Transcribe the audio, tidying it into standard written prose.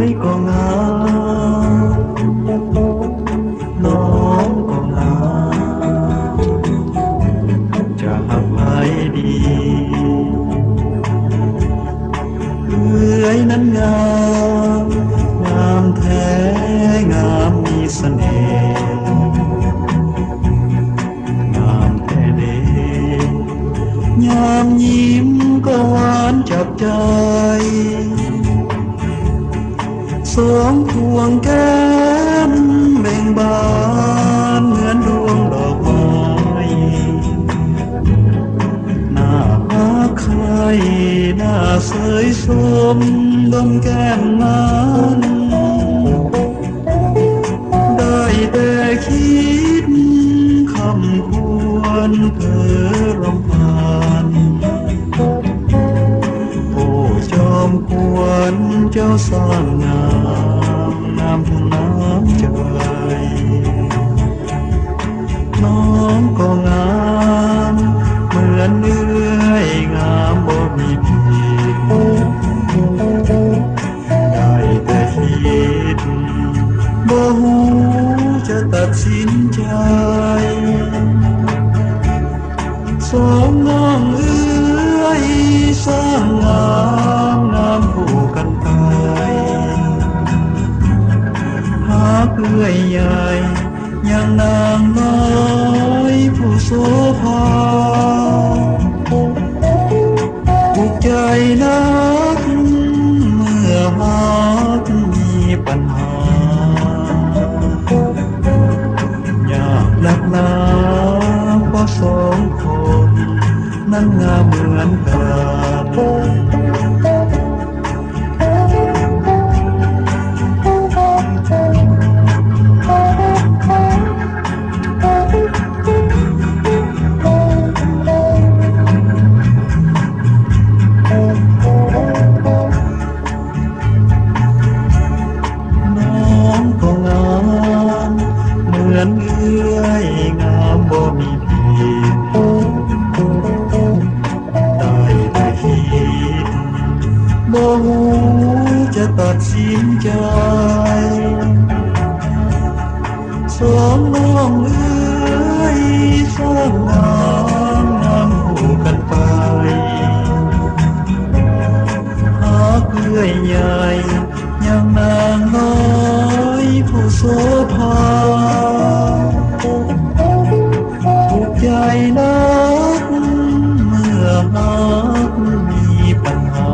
ยก็งามน้องก็งามจะหักใครดีเอ้ยนั้นงามงามแท้งามมีเสน่ห์งามแท้เด้ยามยิ้มก็หวานจับใจสองพวงแก้มเบ่งบานเหมือนดวงดอกไม้หน้าหาใครหน้าเสยสมดมแก้มนั้นได้แต่คิดคำควรเธอรำพันโอ้จอมกวนเจ้าสร้างงามงามทั้งน้ำใจน้องก็งามเหมือนเนื้องามบ่มีผิดได้แต่คิดบ่หูจะตัดสินใจสองน้องเอ้ยสร้างงามงามคู่กันไปหากเอื้อยใหญ่ยังนางน้อยผู้โสภาถูกใจนักเมื่อหากมีปัญหาอยากนักหนาเพราะสองคนนั้นงามเหมือนกันน้องก็งามเหมือนเอื้อยงามบ่มีผิดได้แต่คิดบ่หูจะตัดสินใจสองน้องเอ้ยสร้างงามงามคู่กันไปหากเอื้อยใหญ่ยังนางน้อยผู้โสภาถูกใจนักเมื่อหากมีปัญหา